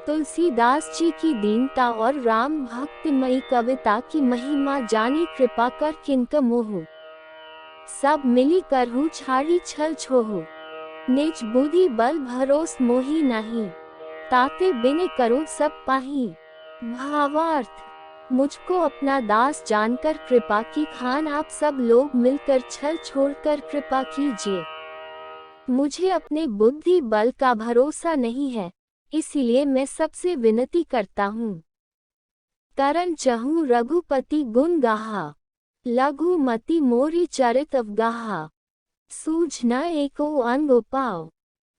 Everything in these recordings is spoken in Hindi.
तुलसीदास जी की दीनता और राम भक्तिमयी कविता की महिमा जानी, कृपा कर किनक मोहु। सब मिली करहु छाड़ी छल छोहु। निज बुद्धि बल भरोस मोहि नहीं। ताते बिने करो सब पाही। भावार्थ, मुझको अपना दास जानकर कृपा की खान आप सब लोग मिलकर छल छोड़कर कृपा कीजिए। मुझे अपने बुद्धि बल का भरोसा नहीं है, इसीलिए मैं सबसे विनती करता हूँ। करन चहूँ रघुपति गुण गाहा। लघुमति मोरी चरित अवगाहा। सूझ न एको अंग उपाव।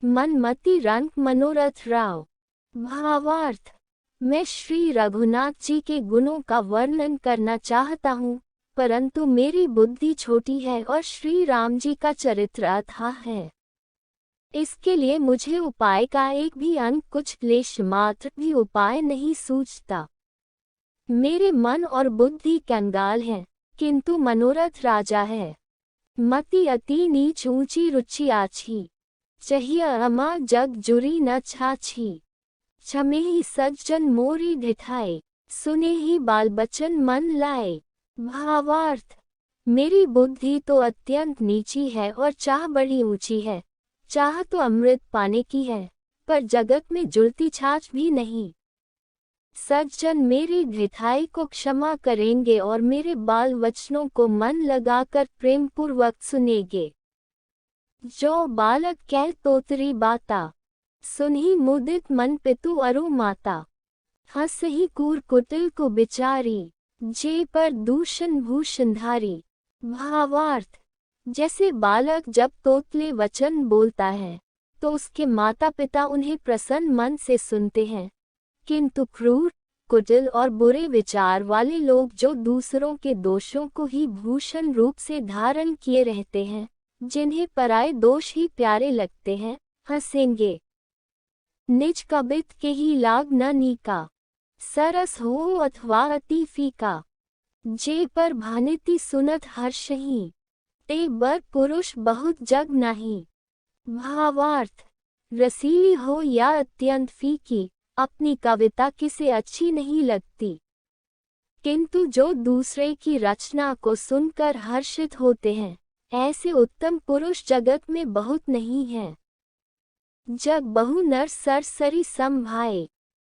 मन मति रंग मनोरथ राव। भावार्थ, मैं श्री रघुनाथ जी के गुणों का वर्णन करना चाहता हूँ, परंतु मेरी बुद्धि छोटी है और श्री राम जी का चरित्र अथाह है। इसके लिए मुझे उपाय का एक भी अंग, कुछ क्लेश मात्र भी उपाय नहीं सूझता। मेरे मन और बुद्धि कंगाल है, किंतु मनोरथ राजा है। मति अति नीच ऊंची रुचि आछी। चाहिए अमा जग जुरी न छाछी। क्षमे ही सज्जन मोरी ढिठाए। सुने ही बाल बचन मन लाए। भावार्थ, मेरी बुद्धि तो अत्यंत नीची है और चाह बड़ी ऊंची है। चाह तो अमृत पाने की है, पर जगत में जुलती छाछ भी नहीं। सज्जन मेरी ढिठाई को क्षमा करेंगे और मेरे बाल वचनों को मन लगाकर प्रेम पूर्वक सुनेंगे। जो बालक कह तोतरी बाता। सुनहि मुदित मन पितु अरु माता। हंसहि कूर कुटिल को बिचारी। जे पर दूषण भूषणधारी। भावार्थ, जैसे बालक जब तोतले वचन बोलता है, तो उसके माता पिता उन्हें प्रसन्न मन से सुनते हैं, किंतु क्रूर, कुटिल और बुरे विचार वाले लोग जो दूसरों के दोषों को ही भूषण रूप से धारण किए रहते हैं, जिन्हें पराये दोष ही प्यारे लगते हैं, हंसेंगे। निज कबित के ही लाग न नीका। सरस हो अथवा अति फीका। जे पर भानिति सुनत हर्षहि। ते बर पुरुष बहुत जग नहीं। भावार्थ, रसीली हो या अत्यंत फीकी, अपनी कविता किसे अच्छी नहीं लगती, किंतु जो दूसरे की रचना को सुनकर हर्षित होते हैं, ऐसे उत्तम पुरुष जगत में बहुत नहीं हैं। जग बहु नर सरसरी संभाए।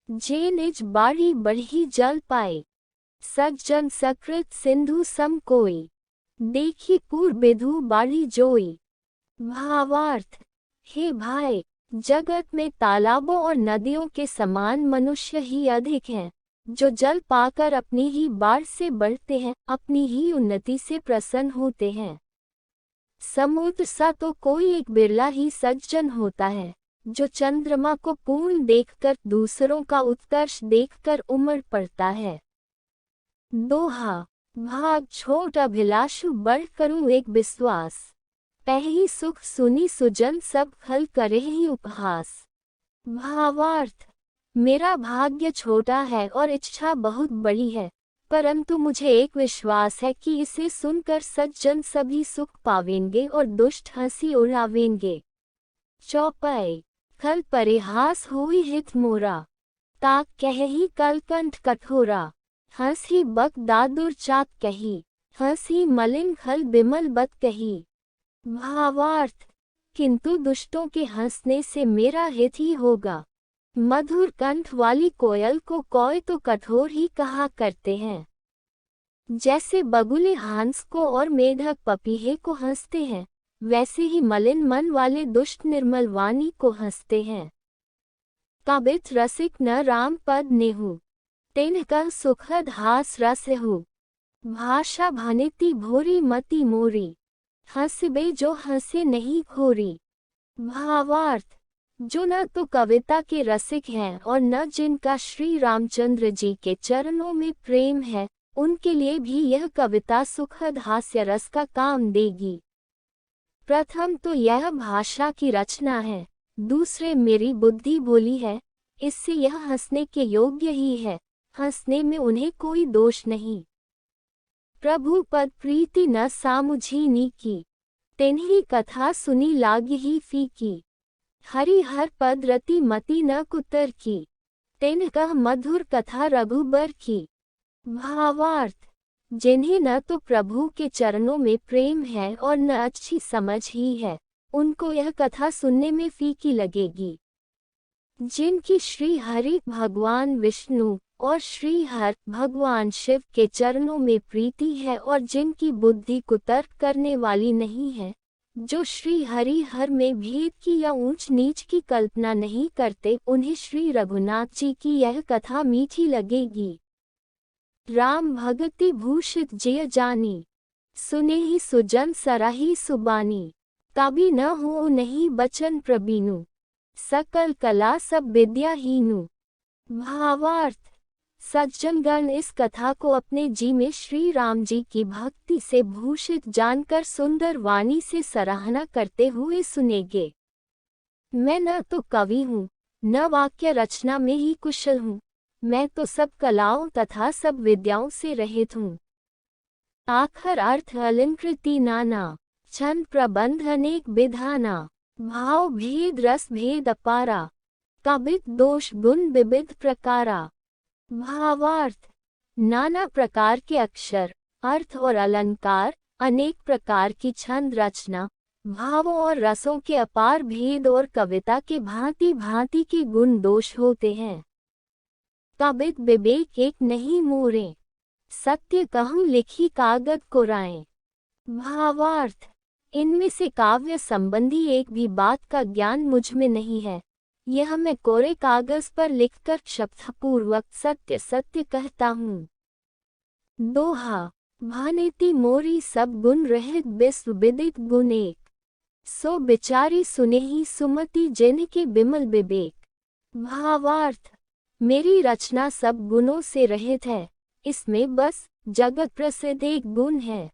जे निज बाढ़ी बढ़ी जल पाए। सज्जन सकृत सिंधु सम कोई। देखी पूर बिधु बाढ़ी जोई। भावार्थ, हे भाई, जगत में तालाबों और नदियों के समान मनुष्य ही अधिक हैं, जो जल पाकर अपनी ही बाढ़ से बढ़ते हैं, अपनी ही उन्नति से प्रसन्न होते हैं। समुद्र सा तो कोई एक बिरला ही सज्जन होता है, जो चंद्रमा को पूर्ण देखकर दूसरों का उत्कर्ष देखकर उमड़ पड़ता है। दोहा, भाग छोट अभिलाषु बढ़ करूं एक विश्वास। पहली सुख सुनी सुजन सब खल करे ही उपहास। भावार्थ, मेरा भाग्य छोटा है और इच्छा बहुत बड़ी है, परंतु मुझे एक विश्वास है कि इसे सुनकर सज्जन सभी सुख पावेंगे और दुष्ट हंसी उड़ावेंगे। चौपाई, खल परिहास हुई हित मोरा। ताक कहि कलकंठ कठोरा। हंसी बक दादुर चाक कही। हंसी मलिन खल बिमल बत कही। भावार्थ, किंतु दुष्टों के हंसने से मेरा हित ही होगा। मधुर कंठ वाली कोयल को कोय तो कठोर ही कहा करते हैं। जैसे बगुले हंस को और मेढक पपीहे को हंसते हैं, वैसे ही मलिन मन वाले दुष्ट निर्मल वाणी को हंसते हैं। कबित रसिक न राम पद नेहु। तिनका सुखद हास रस हु। भाषा भानिति भोरी मति मोरी। हंसबे जो हंसे नहीं खोरी। भावार्थ, जो न तो कविता के रसिक हैं और न जिनका श्री रामचंद्र जी के चरणों में प्रेम है, उनके लिए भी यह कविता सुखद हास्य रस का काम देगी। प्रथम तो यह भाषा की रचना है, दूसरे मेरी बुद्धि बोली है, इससे यह हंसने के योग्य ही है। हंसने में उन्हें कोई दोष नहीं। प्रभु पद प्रीति न सामुझी की। तिन्ही कथा सुनी लागी ही फीकी। हरि हर पद रति मति न कुतर की। तिनकह मधुर कथा रघुबर की। भावार्थ, जिन्हें न तो प्रभु के चरणों में प्रेम है और न अच्छी समझ ही है, उनको यह कथा सुनने में फीकी लगेगी। जिनकी श्री हरि भगवान विष्णु और श्री हर भगवान शिव के चरणों में प्रीति है और जिनकी बुद्धि कुतर्क करने वाली नहीं है, जो श्री हरि हर में भेद की या ऊंच नीच की कल्पना नहीं करते, उन्हें श्री रघुनाथ जी की यह कथा मीठी लगेगी। राम भगति भूषित जिय जानी, सुने ही सुजन सराही सुबानी। कभी न हो नहीं बचन प्रबीनु, सकल कला सब विद्या हीनु। भावार्थ, सज्जनगण इस कथा को अपने जी में श्री राम जी की भक्ति से भूषित जानकर सुंदर वाणी से सराहना करते हुए सुनेंगे। मैं न तो कवि हूँ, न वाक्य रचना में ही कुशल हूँ, मैं तो सब कलाओं तथा सब विद्याओं से रहित हूँ। आखर अर्थ अलंकृति नाना, छंद प्रबंध अनेक विधाना। भाव भेद रस भेद अपारा, कबित दोष गुण विविध प्रकारा। भावार्थ, नाना प्रकार के अक्षर, अर्थ और अलंकार, अनेक प्रकार की छंद रचना, भावों और रसों के अपार भेद और कविता के भांति भांति के गुण दोष होते हैं। कबित विवेक एक नहीं मोरे, सत्य कहूँ लिखी कागज कोराएं। भावार्थ, इनमें से काव्य संबंधी एक भी बात का ज्ञान मुझ में नहीं है, यह मैं कोरे कागज पर लिखकर शब्दपूर्वक सत्य सत्य कहता हूँ। दोहा, भानेति मोरी सब गुण रहित विश्व विदित गुण एक, सो बिचारी सुनेहि सुमति जिनके बिमल विवेक। भावार्थ, मेरी रचना सब गुणों से रहित है, इसमें बस जगत प्रसिद्ध एक गुण है,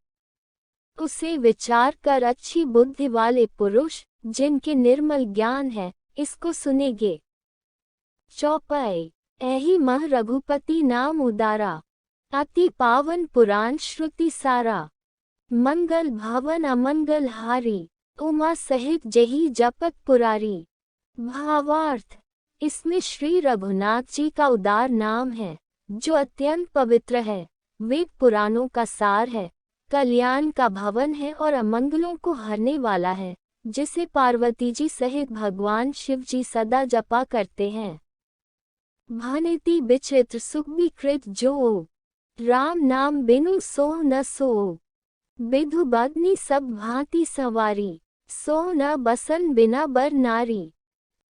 उसे विचार कर अच्छी बुद्धि वाले पुरुष, जिनके निर्मल ज्ञान है, इसको सुनेंगे। चौपाई, ऐहि मह रघुपति नाम उदारा, अति पावन पुराण श्रुति सारा। मंगल भवन अमंगल हारी, उमा सहित जेहि जपत पुरारी। भावार्थ, इसमें श्री रघुनाथ जी का उदार नाम है, जो अत्यंत पवित्र है, वेद पुराणों का सार है, कल्याण का भवन है और अमंगलों को हरने वाला है, जिसे पार्वती जी सहित भगवान शिव जी सदा जपा करते हैं। भानेति विचित्र सुख विकृत जो, राम नाम बिनु सोह न सो। विधु बदनी सब भांति सवारी, सोह न बसन बिना बर नारी।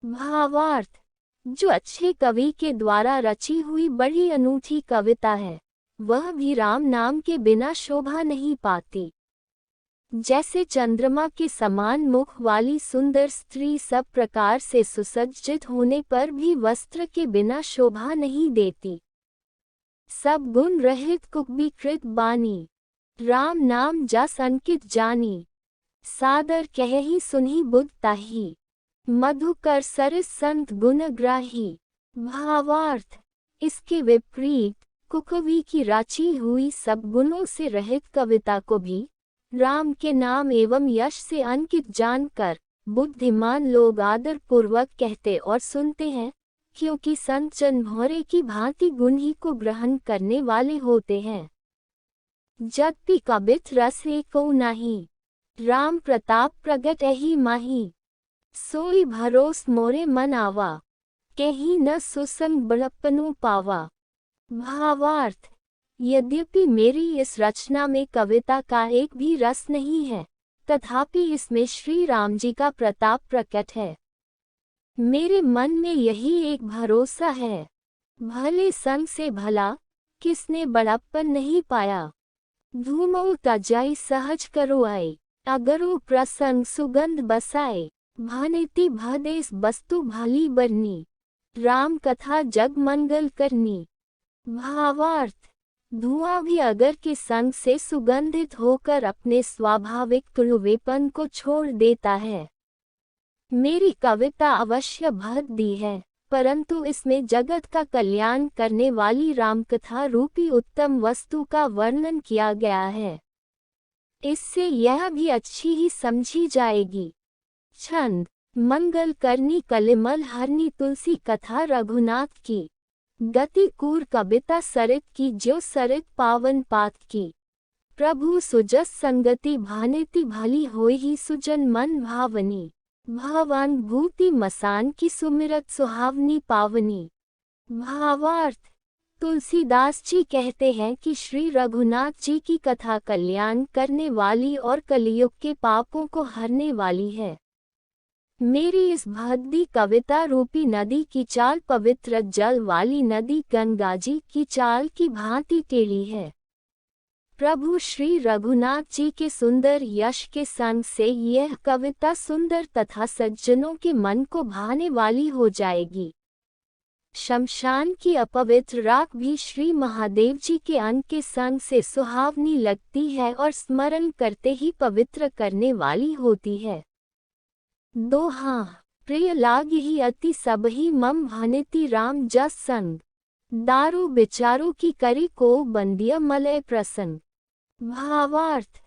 भावार्थ, जो अच्छे कवि के द्वारा रची हुई बड़ी अनूठी कविता है, वह भी राम नाम के बिना शोभा नहीं पाती। जैसे चंद्रमा के समान मुख वाली सुंदर स्त्री सब प्रकार से सुसज्जित होने पर भी वस्त्र के बिना शोभा नहीं देती, सब गुण रहित कुविकृत बानी, राम नाम जस अंकित जानी। सादर कहि सुनहि बुध ताही, मधुकर सरस संत गुणग्राही। भावार्थ, इसके विपरीत कुकवी की रची हुई सब गुणों से रहित कविता को भी राम के नाम एवं यश से अंकित जानकर बुद्धिमान लोग आदर पूर्वक कहते और सुनते हैं, क्योंकि संत जन भौरे की भांति गुण ही को ग्रहण करने वाले होते हैं। जगति कबित रस एको नाही, राम प्रताप प्रगट एहि माही। सोई भरोस मोरे मन आवा, केहि न सुसंग बड़प्पनु पावा। भावार्थ, यद्यपि मेरी इस रचना में कविता का एक भी रस नहीं है, तथापि इसमें श्री राम जी का प्रताप प्रकट है। मेरे मन में यही एक भरोसा है, भले संग से भला किसने बड़प्पन नहीं पाया। धूमो तजाई सहज करो आए, अगरो प्रसंग सुगंध बसाए। भानेति भदेस वस्तु भाली बरनी, राम कथा जग मंगल करनी। भावार्थ, धुआं भी अगर के संग से सुगंधित होकर अपने स्वाभाविक तुलवेपन को छोड़ देता है। मेरी कविता अवश्य भद्दी है, परंतु इसमें जगत का कल्याण करने वाली रामकथा रूपी उत्तम वस्तु का वर्णन किया गया है, इससे यह भी अच्छी ही समझी जाएगी। छंद, मंगल करनी कलिमल हरनी तुलसी कथा रघुनाथ की। गति कूर कविता सरित की जो सरित पावन पात की। प्रभु सुजस संगति भानेति भली होई ही सुजन मन भावनी। भावानुभूति मसान की सुमिरत सुहावनी पावनी। भावार्थ, तुलसीदास जी कहते हैं कि श्री रघुनाथ जी की कथा कल्याण करने वाली और कलियुग के पापों को हरने वाली है। मेरी इस भक्ति कविता रूपी नदी की चाल पवित्र जल वाली नदी गंगा जी की चाल की भांति टेढ़ी है। प्रभु श्री रघुनाथ जी के सुंदर यश के संग से यह कविता सुंदर तथा सज्जनों के मन को भाने वाली हो जाएगी। शमशान की अपवित्र राख भी श्री महादेव जी के अंग के संग से सुहावनी लगती है और स्मरण करते ही पवित्र करने वाली होती है। दोहा, प्रिय लाग ही अति सबही मम भनिति राम जस संग। दारू बिचारू की करी को बंदिया मलय प्रसंग। भावार्थ,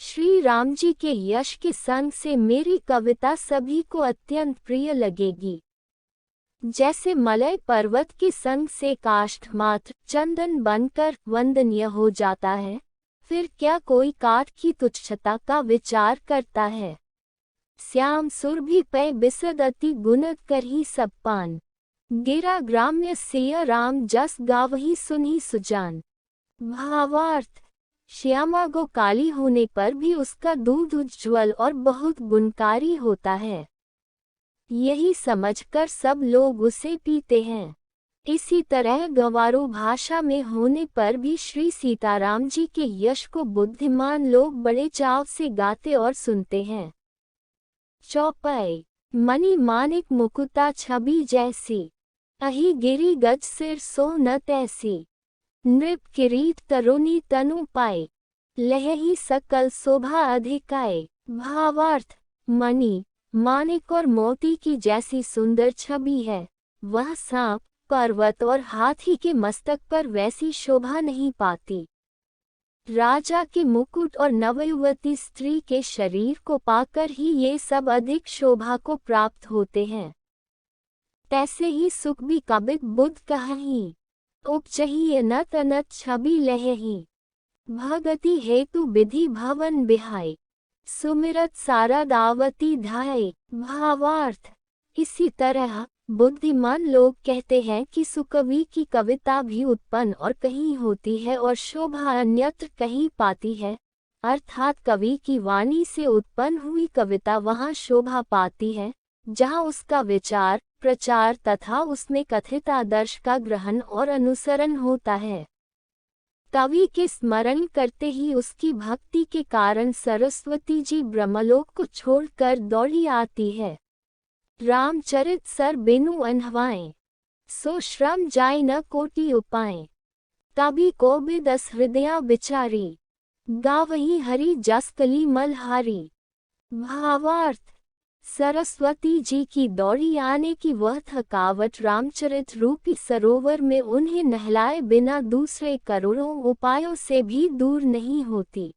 श्री राम जी के यश के संग से मेरी कविता सभी को अत्यंत प्रिय लगेगी। जैसे मलय पर्वत के संग से काष्ठ मात्र चंदन बनकर वंदनीय हो जाता है, फिर क्या कोई काठ की तुच्छता का विचार करता है। श्याम सुरभि पै बिसद अति गुणत कर ही सब पान। गिरा ग्राम्य सिय राम जस गावही सुनही सुजान। भावार्थ, श्यामा गो काली होने पर भी उसका दूध उज्ज्वल और बहुत गुणकारी होता है। यही समझकर सब लोग उसे पीते हैं। इसी तरह गंवारू भाषा में होने पर भी श्री सीताराम जी के यश को बुद्धिमान लोग बड़े चाव से गाते और सुनते हैं। चौपाई, मणि मानिक मुकुता छवि जैसी। अहि गिरी गज सिर सो न तैसी। नृप किरीट तरुणी तनु पाए। लहही सकल शोभा अधिकाए। भावार्थ, मणि, मानिक और मोती की जैसी सुंदर छवि है, वह सांप, पर्वत और हाथी के मस्तक पर वैसी शोभा नहीं पाती। राजा के मुकुट और नवयुवती स्त्री के शरीर को पाकर ही ये सब अधिक शोभा को प्राप्त होते हैं। तैसे ही सुख भी कबित बुद्ध कहीं। उपचही नत अनत छवि लहही। भगति हेतु विधि भवन बिहाय। सुमिरत सारा दावती ढाए। भावार्थ, इसी तरह बुद्धिमान लोग कहते हैं कि सुकवि की कविता भी उत्पन्न और कहीं होती है और शोभा अन्यत्र कहीं पाती है, अर्थात कवि की वाणी से उत्पन्न हुई कविता वहाँ शोभा पाती है जहाँ उसका विचार, प्रचार तथा उसमें कथित आदर्श का ग्रहण और अनुसरण होता है। कवि के स्मरण करते ही उसकी भक्ति के कारण सरस्वती जी ब्रह्मलोक को छोड़कर दौड़ी आती है। रामचरित सर बिनु अनहवाएं, सो श्रम जाय न कोटि उपाएं। तभी को बिदस हृदया बिचारी, गावही हरि जस कली मलहारी। भावार्थ, सरस्वती जी की दौड़ी आने की वह थकावट रामचरित रूपी सरोवर में उन्हें नहलाए बिना दूसरे करोड़ों उपायों से भी दूर नहीं होती।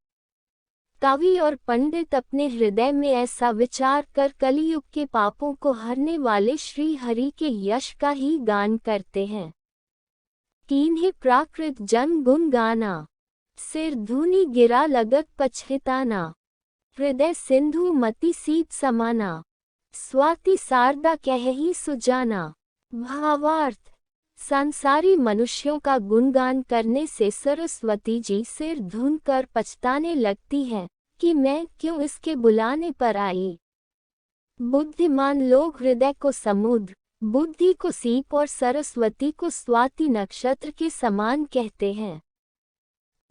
कवि और पंडित अपने हृदय में ऐसा विचार कर कलियुग के पापों को हरने वाले श्री हरि के यश का ही गान करते हैं। कीन्हे प्राकृत जन गुण गाना, सिर धूनि गिरा लगत पछताना। हृदय सिंधु मति सीत समाना, स्वाति शारदा कहही सुजाना। भावार्थ, संसारी मनुष्यों का गुणगान करने से सरस्वती जी सिर धुन कर पछताने लगती हैं कि मैं क्यों इसके बुलाने पर आई। बुद्धिमान लोग हृदय को समुद्र, बुद्धि को सीप और सरस्वती को स्वाति नक्षत्र के समान कहते हैं।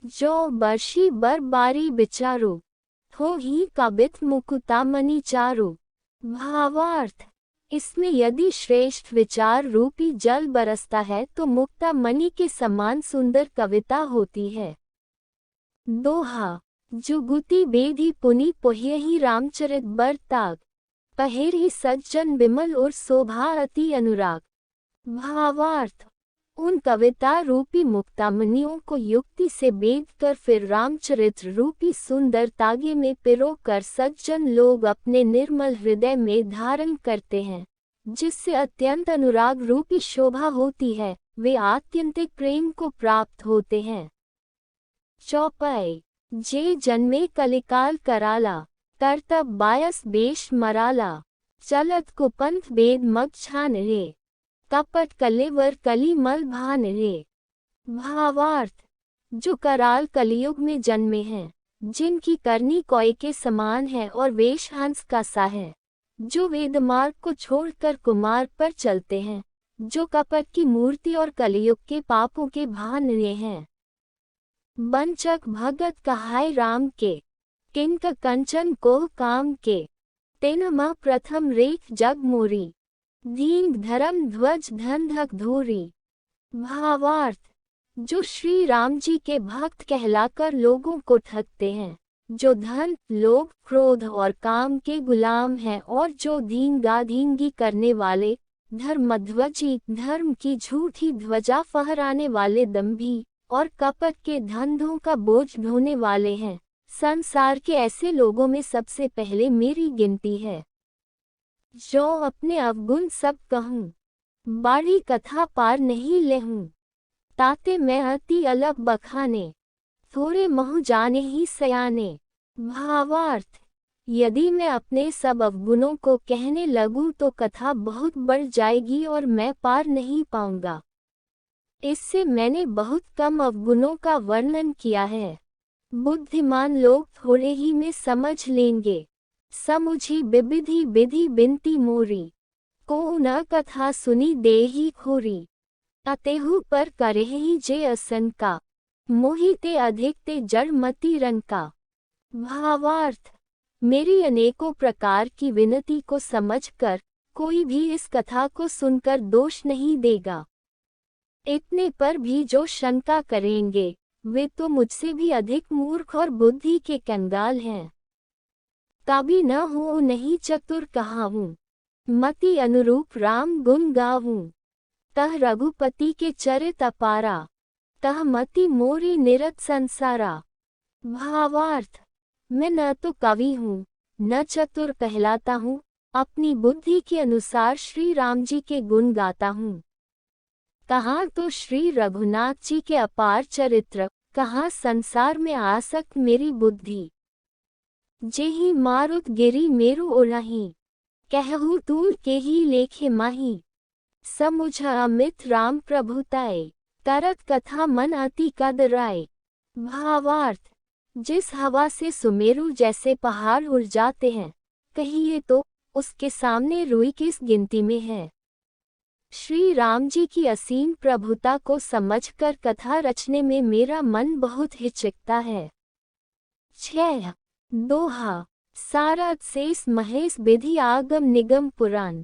जो बर्षी बरबारी बिचारू, हो ही कबित मुकुता मणि चारु। भावार्थ, इसमें यदि श्रेष्ठ विचार रूपी जल बरसता है तो मुक्ता मणि के समान सुंदर कविता होती है। दोहा, जुगुति बेधी पुनि पोह्यहि रामचरित बरताग। पहेरहि सज्जन बिमल और शोभा अति अनुराग। भावार्थ, उन कविता रूपी मुक्तामणियों को युक्ति से बेद कर फिर रामचरित्र रूपी सुंदर तागे में पिरो कर सज्जन लोग अपने निर्मल हृदय में धारण करते हैं, जिससे अत्यंत अनुराग रूपी शोभा होती है वे आत्यंतिक प्रेम को प्राप्त होते हैं। चौपाई जे जन्मे कलिकाल कराला, तरतब बायस बेश मराला, चलत कुपंथ बेद मग छान रे, कपट कलेवर कली मल भान रे। भावार्थ, जो कराल कलियुग में जन्मे हैं, जिनकी करनी कोय के समान है और वेश हंस का सा है, जो वेद मार्ग को छोड़कर कुमार्ग पर चलते हैं, जो कपट की मूर्ति और कलियुग के पापों के भान रहे हैं। बंचक भगत कहाय राम के, किंक कंचन को काम के, तेन मह प्रथम रेख जग मोरी, दीन धर्म ध्वज धन धक धोरी। भावार्थ, जो श्री राम जी के भक्त कहलाकर लोगों को ठगते हैं, जो धन, लोभ, क्रोध और काम के गुलाम हैं और जो धींगाधींगी करने वाले, धर्मध्वजी, धर्म की झूठी ध्वजा फहराने वाले दंभी और कपट के धंधों का बोझ ढोने वाले हैं, संसार के ऐसे लोगों में सबसे पहले मेरी गिनती है। जो अपने अवगुण सब कहूँ, बाड़ी कथा पार नहीं लेहूँ, ताते मैं अति अलग बखाने, थोड़े महु जाने ही सयाने। भावार्थ, यदि मैं अपने सब अवगुणों को कहने लगूं तो कथा बहुत बढ़ जाएगी और मैं पार नहीं पाऊंगा। इससे मैंने बहुत कम अवगुणों का वर्णन किया है। बुद्धिमान लोग थोड़े ही में समझ लेंगे। समुझी बिबिधि बिधि बिनती मोरी, को न कथा सुनी दे ही खोरी, अतेहु पर करे ही जे असन का, मोहि ते अधिक ते जड़ मति रन का। भावार्थ, मेरी अनेकों प्रकार की विनती को समझकर कोई भी इस कथा को सुनकर दोष नहीं देगा। इतने पर भी जो शंका करेंगे, वे तो मुझसे भी अधिक मूर्ख और बुद्धि के कंगाल हैं। कभी न हो नहीं चतुर कहाऊं, मति अनुरूप राम गुण गाऊं, तह रघुपति के चरित अपारा, तह मति मोरी निरत संसारा। भावार्थ, मैं न तो कवि हूँ, न चतुर कहलाता हूँ, अपनी बुद्धि के अनुसार श्री राम जी के गुण गाता हूँ। कहाँ तो श्री रघुनाथ जी के अपार चरित्र, कहाँ संसार में आसक्त मेरी बुद्धि। जेहि मारुत गिरी मेरु उड़ही, कहूँ तूल के ही लेखे माही, समुझ अमित राम प्रभुताए, करत कथा मन अति कदराए। भावार्थ, जिस हवा से सुमेरु जैसे पहाड़ उड़ जाते हैं, कहिए तो उसके सामने रुई किस गिनती में है। श्री राम जी की असीम प्रभुता को समझकर कथा रचने में मेरा मन बहुत हिचकता है। 6 दोहा सारथ शेष महेश विधि आगम निगम पुराण,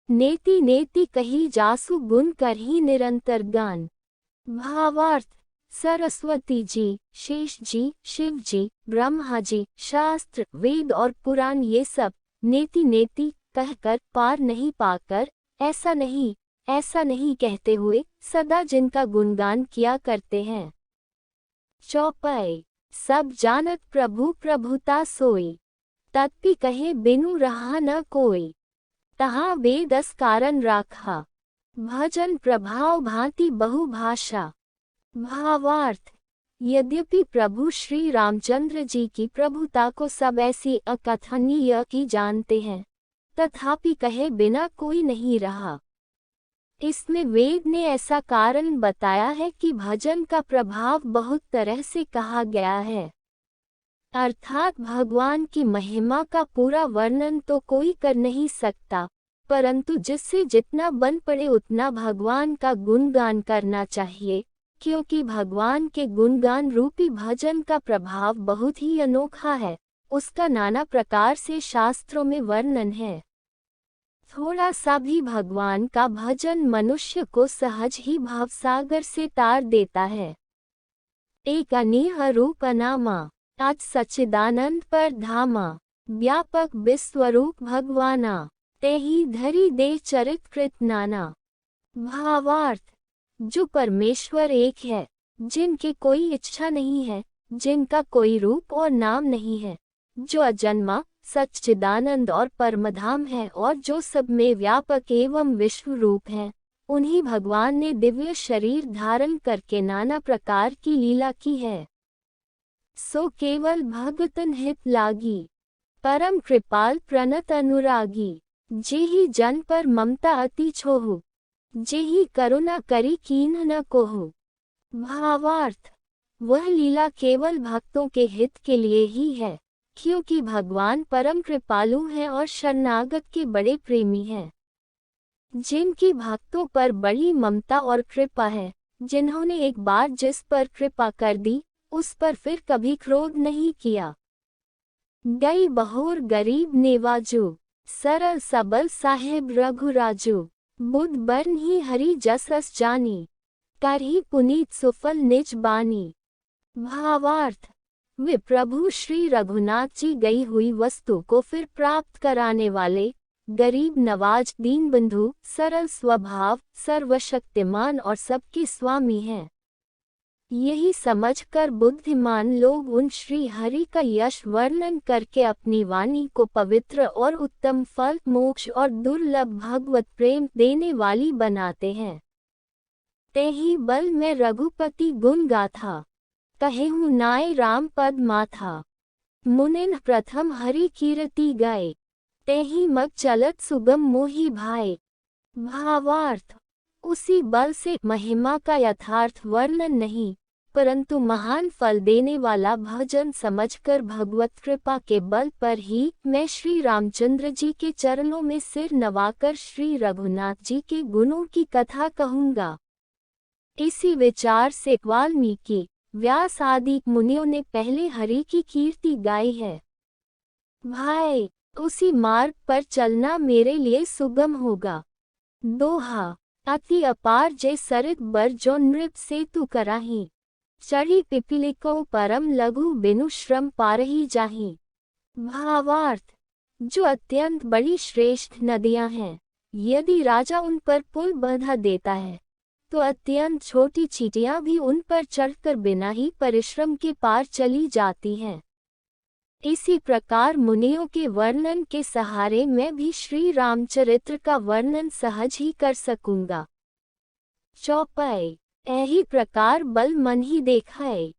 नेति नेति कही जासु गुण करही निरंतर गान। भावार्थ, सरस्वती जी, शेष जी, शिव जी, ब्रह्मा जी, शास्त्र, वेद और पुराण ये सब नेति नेति कहकर पार नहीं पाकर ऐसा नहीं कहते हुए सदा जिनका गुणगान किया करते हैं। चौपाई सब जानत प्रभु प्रभुता सोई, तत्पि कहे बिनु रहा न कोई, तहाँ वेद अस कारण राखा, भजन प्रभाव भांति बहुभाषा। भावार्थ, यद्यपि प्रभु श्री रामचंद्र जी की प्रभुता को सब ऐसी अकथनीय की जानते हैं, तथापि कहे बिना कोई नहीं रहा। इसमें वेद ने ऐसा कारण बताया है कि भजन का प्रभाव बहुत तरह से कहा गया है। अर्थात भगवान की महिमा का पूरा वर्णन तो कोई कर नहीं सकता, परंतु जिससे जितना बन पड़े उतना भगवान का गुणगान करना चाहिए, क्योंकि भगवान के गुणगान रूपी भजन का प्रभाव बहुत ही अनोखा है। उसका नाना प्रकार से शास्त्रों में वर्णन है। थोड़ा सा भी भगवान का भजन मनुष्य को सहज ही भावसागर से तार देता है। एक अनेह रूप अनामा, आज सच्चिदानंद पर धामा, व्यापक विश्वरूप भगवाना, तेहि धरी दे चरित कृत नाना। भावार्थ, जो परमेश्वर एक है, जिनके कोई इच्छा नहीं है, जिनका कोई रूप और नाम नहीं है, जो अजन्मा, सच्चिदानंद और परमधाम है और जो सब में व्यापक एवं विश्व रूप है, उन्हीं भगवान ने दिव्य शरीर धारण करके नाना प्रकार की लीला की है। सो केवल भगतन हित लागी, परम कृपाल प्रणत अनुरागी। जेहि जन पर ममता अति छोहु, जेहि करुणा करी कीन्ह न कोहु। भावार्थ, वह लीला केवल भक्तों के हित के लिए ही है, क्योंकि भगवान परम कृपालु हैं और शरणागत के बड़े प्रेमी हैं। जिनकी भक्तों पर बड़ी ममता और कृपा है, जिन्होंने एक बार जिस पर कृपा कर दी, उस पर फिर कभी क्रोध नहीं किया। गई बहोर गरीब नेवाजो, सरल सबल साहेब रघुराजो। बुध बरन ही हरि जसस जानी, करही पुनीत सुफल निज बानी। भावार्थ, वे प्रभु श्री रघुनाथ जी गई हुई वस्तु को फिर प्राप्त कराने वाले, गरीब नवाज दीनबंधु, सरल स्वभाव, सर्वशक्तिमान और सबके स्वामी हैं। यही समझकर बुद्धिमान लोग उन श्री हरि का यश वर्णन करके अपनी वाणी को पवित्र और उत्तम फल, मोक्ष और दुर्लभ भगवत प्रेम देने वाली बनाते हैं। तेहि बल में रघुपति गुण गाथा, कहेहु नाय राम पद माथा। मुनिन प्रथम हरि कीरति गाए, तेहि मग चलत सुगम मोहि भाए। भावार्थ, उसी बल से महिमा का यथार्थ वर्णन नहीं, परंतु महान फल देने वाला भजन समझकर भगवत कृपा के बल पर ही मैं श्री रामचंद्र जी के चरणों में सिर नवाकर श्री रघुनाथ जी के गुणों की कथा कहूँगा। इसी विचार से वाल्मीकि, व्यास आदि मुनियों ने पहले हरि की कीर्ति गाई है। भाई, उसी मार्ग पर चलना मेरे लिए सुगम होगा। दोहा, अति अपार जय सरित बर जो नृप सेतु कराही। चढ़ी पिपीलिको परम लघु बिनु श्रम पारही जाही। भावार्थ, जो अत्यंत बड़ी श्रेष्ठ नदियां हैं, यदि राजा उन पर पुल बंधा देता है, तो अत्यंत छोटी चींटियां भी उन पर चढ़कर बिना ही परिश्रम के पार चली जाती हैं। इसी प्रकार मुनियों के वर्णन के सहारे मैं भी श्री रामचरित्र का वर्णन सहज ही कर सकूंगा। चौपाई, एही प्रकार बल मन ही देखाए,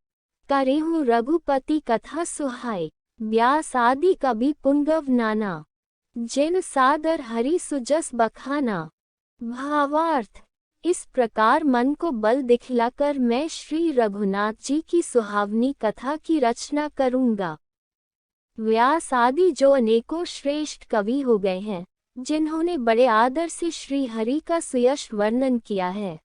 करेहु रघुपति कथा सुहाय। व्यास आदि कवि पुंगव नाना, जिन सादर हरि सुजस बखाना। भावार्थ, इस प्रकार मन को बल दिखलाकर मैं श्री रघुनाथ जी की सुहावनी कथा की रचना करूंगा। व्यास आदि जो अनेकों श्रेष्ठ कवि हो गए हैं, जिन्होंने बड़े आदर से श्री हरि का सुयश वर्णन किया है,